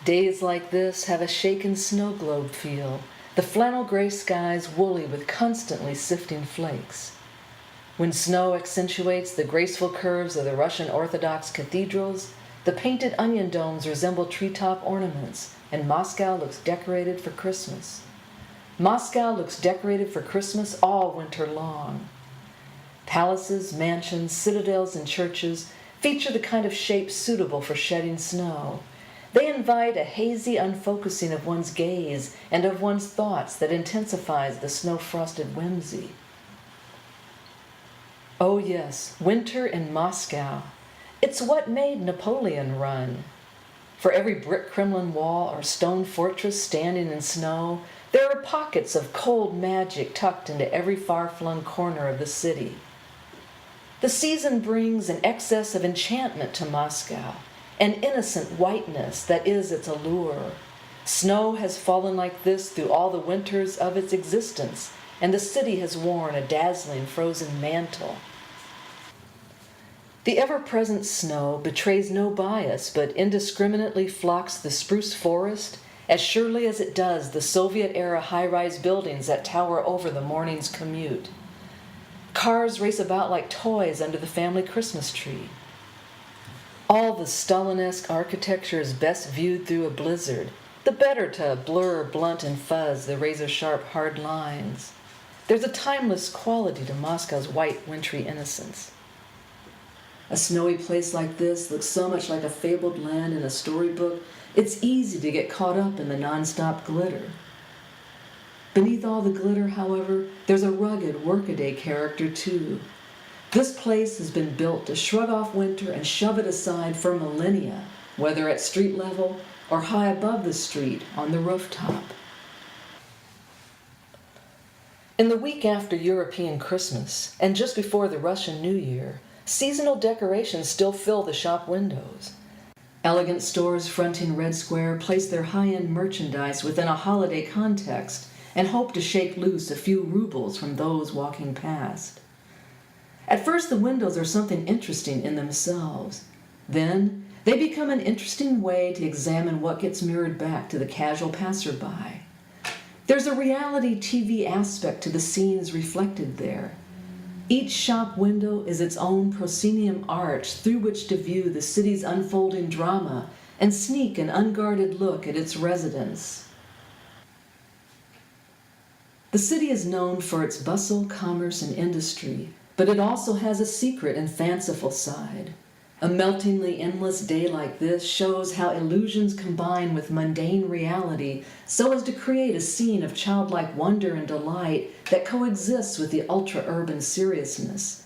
Days like this have a shaken snow globe feel, the flannel gray skies woolly with constantly sifting flakes. When snow accentuates the graceful curves of the Russian Orthodox cathedrals, the painted onion domes resemble treetop ornaments, and Moscow looks decorated for Christmas. Moscow looks decorated for Christmas all winter long. Palaces, mansions, citadels, and churches feature the kind of shape suitable for shedding snow. They invite a hazy unfocusing of one's gaze and of one's thoughts that intensifies the snow-frosted whimsy. Oh yes, winter in Moscow. It's what made Napoleon run. For every brick Kremlin wall or stone fortress standing in snow, there are pockets of cold magic tucked into every far-flung corner of the city. The season brings an excess of enchantment to Moscow, an innocent whiteness that is its allure. Snow has fallen like this through all the winters of its existence, and the city has worn a dazzling frozen mantle. The ever-present snow betrays no bias, but indiscriminately flocks the spruce forest as surely as it does the Soviet-era high-rise buildings that tower over the morning's commute. Cars race about like toys under the family Christmas tree. All the Stalinesque architecture is best viewed through a blizzard, the better to blur, blunt, and fuzz the razor-sharp hard lines. There's a timeless quality to Moscow's white, wintry innocence. A snowy place like this looks so much like a fabled land in a storybook, it's easy to get caught up in the nonstop glitter. Beneath all the glitter, however, there's a rugged, workaday character too. This place has been built to shrug off winter and shove it aside for millennia, whether at street level or high above the street on the rooftop. In the week after European Christmas, and just before the Russian New Year, seasonal decorations still fill the shop windows. Elegant stores fronting Red Square place their high-end merchandise within a holiday context and hope to shake loose a few rubles from those walking past. At first, the windows are something interesting in themselves. Then, they become an interesting way to examine what gets mirrored back to the casual passerby. There's a reality TV aspect to the scenes reflected there. Each shop window is its own proscenium arch through which to view the city's unfolding drama and sneak an unguarded look at its residents. The city is known for its bustle, commerce, and industry, but it also has a secret and fanciful side. A meltingly endless day like this shows how illusions combine with mundane reality so as to create a scene of childlike wonder and delight that coexists with the ultra-urban seriousness.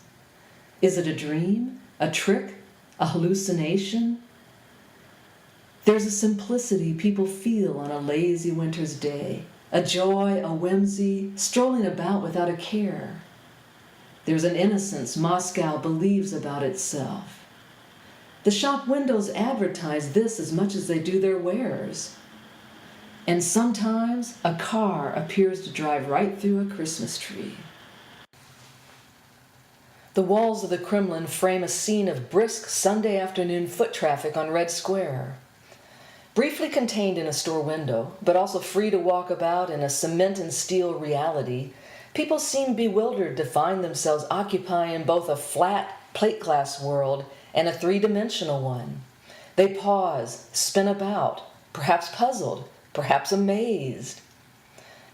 Is it a dream, a trick, a hallucination? There's a simplicity people feel on a lazy winter's day, a joy, a whimsy, strolling about without a care. There's an innocence Moscow believes about itself. The shop windows advertise this as much as they do their wares. And sometimes a car appears to drive right through a Christmas tree. The walls of the Kremlin frame a scene of brisk Sunday afternoon foot traffic on Red Square. Briefly contained in a store window, but also free to walk about in a cement and steel reality, people seem bewildered to find themselves occupying both a flat, plate glass world and a three-dimensional one. They pause, spin about, perhaps puzzled, perhaps amazed.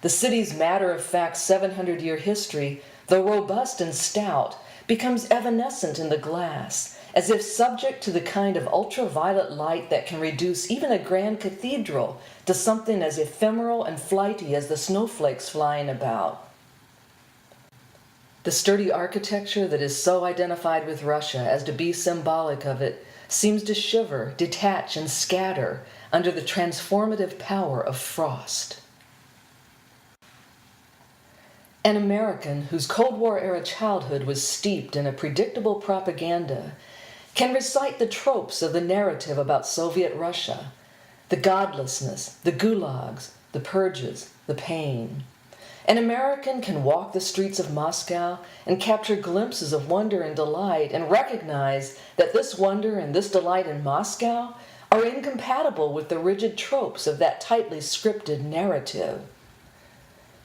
The city's matter-of-fact 700-year history, though robust and stout, becomes evanescent in the glass, as if subject to the kind of ultraviolet light that can reduce even a grand cathedral to something as ephemeral and flighty as the snowflakes flying about. The sturdy architecture that is so identified with Russia as to be symbolic of it seems to shiver, detach, and scatter under the transformative power of frost. An American whose Cold War-era childhood was steeped in a predictable propaganda can recite the tropes of the narrative about Soviet Russia, the godlessness, the gulags, the purges, the pain. An American can walk the streets of Moscow and capture glimpses of wonder and delight and recognize that this wonder and this delight in Moscow are incompatible with the rigid tropes of that tightly scripted narrative.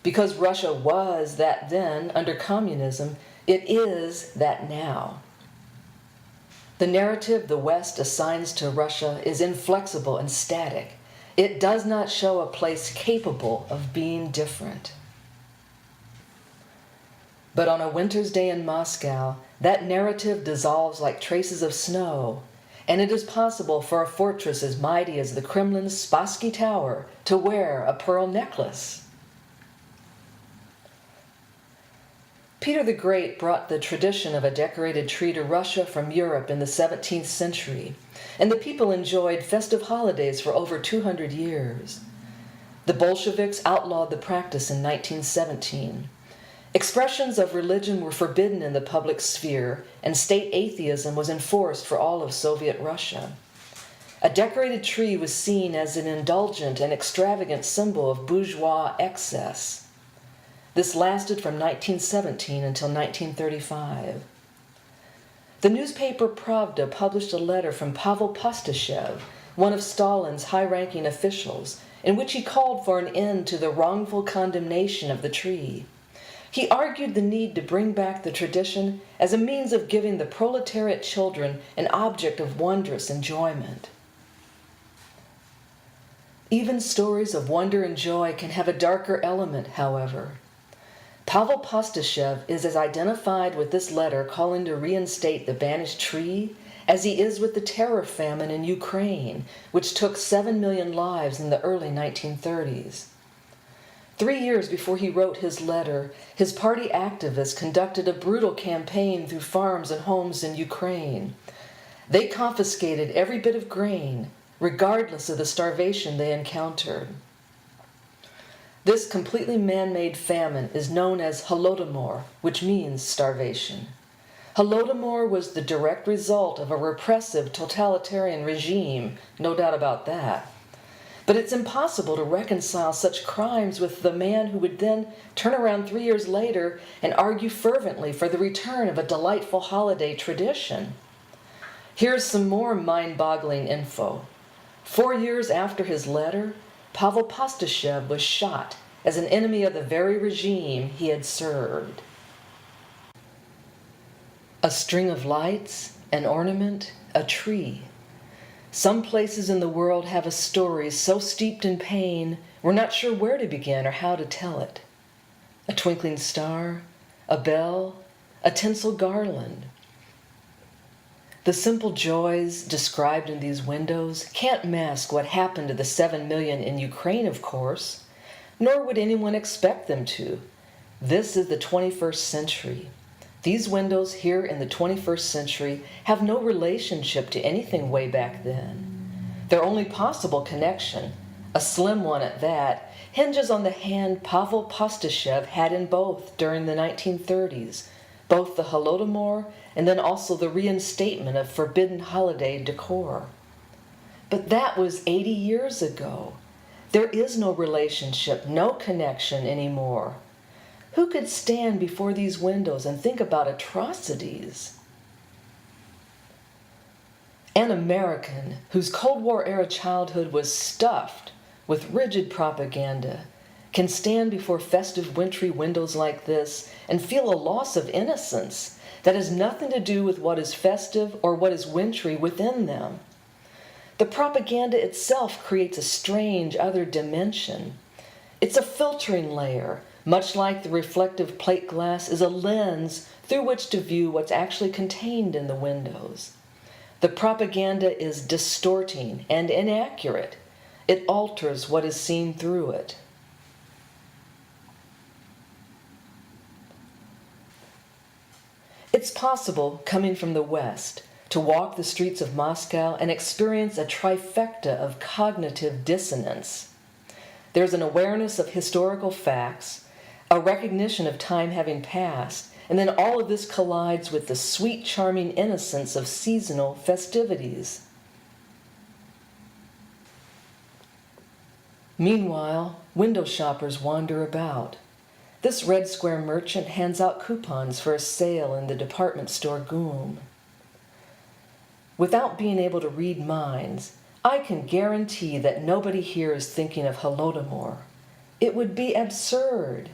Because Russia was that then under communism, it is that now. The narrative the West assigns to Russia is inflexible and static. It does not show a place capable of being different. But on a winter's day in Moscow, that narrative dissolves like traces of snow, and it is possible for a fortress as mighty as the Kremlin's Spassky Tower to wear a pearl necklace. Peter the Great brought the tradition of a decorated tree to Russia from Europe in the 17th century, and the people enjoyed festive holidays for over 200 years. The Bolsheviks outlawed the practice in 1917. Expressions of religion were forbidden in the public sphere, and state atheism was enforced for all of Soviet Russia. A decorated tree was seen as an indulgent and extravagant symbol of bourgeois excess. This lasted from 1917 until 1935. The newspaper Pravda published a letter from Pavel Pastashev, one of Stalin's high-ranking officials, in which he called for an end to the wrongful condemnation of the tree. He argued the need to bring back the tradition as a means of giving the proletariat children an object of wondrous enjoyment. Even stories of wonder and joy can have a darker element, however. Pavel Pastashev is as identified with this letter calling to reinstate the banished tree as he is with the terror famine in Ukraine, which took 7 million lives in the early 1930s. 3 years before he wrote his letter, his party activists conducted a brutal campaign through farms and homes in Ukraine. They confiscated every bit of grain, regardless of the starvation they encountered. This completely man-made famine is known as Holodomor, which means starvation. Holodomor was the direct result of a repressive totalitarian regime, no doubt about that. But it's impossible to reconcile such crimes with the man who would then turn around 3 years later and argue fervently for the return of a delightful holiday tradition. Here's some more mind-boggling info. 4 years after his letter, Pavel Pastashev was shot as an enemy of the very regime he had served. A string of lights, an ornament, a tree. Some places in the world have a story so steeped in pain, we're not sure where to begin or how to tell it. A twinkling star, a bell, a tinsel garland. The simple joys described in these windows can't mask what happened to the 7 million in Ukraine, of course, nor would anyone expect them to. This is the 21st century. These windows here in the 21st century have no relationship to anything way back then. Their only possible connection, a slim one at that, hinges on the hand Pavel Pastashev had in both during the 1930s, both the Holodomor and then also the reinstatement of forbidden holiday decor. But that was 80 years ago. There is no relationship, no connection anymore. Who could stand before these windows and think about atrocities? An American whose Cold War-era childhood was stuffed with rigid propaganda can stand before festive wintry windows like this and feel a loss of innocence that has nothing to do with what is festive or what is wintry within them. The propaganda itself creates a strange other dimension. It's a filtering layer, much like the reflective plate glass is a lens through which to view what's actually contained in the windows. The propaganda is distorting and inaccurate. It alters what is seen through it. It's possible, coming from the West, to walk the streets of Moscow and experience a trifecta of cognitive dissonance. There's an awareness of historical facts, a recognition of time having passed, and then all of this collides with the sweet, charming innocence of seasonal festivities. Meanwhile, window shoppers wander about. This Red Square merchant hands out coupons for a sale in the department store Goom. Without being able to read minds, I can guarantee that nobody here is thinking of Holodomor. It would be absurd.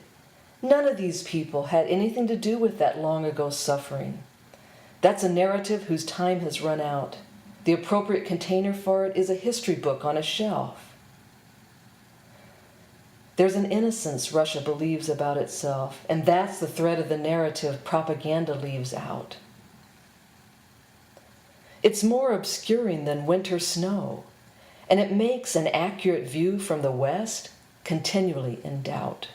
None of these people had anything to do with that long-ago suffering. That's a narrative whose time has run out. The appropriate container for it is a history book on a shelf. There's an innocence Russia believes about itself, and that's the thread of the narrative propaganda leaves out. It's more obscuring than winter snow, and it makes an accurate view from the West continually in doubt.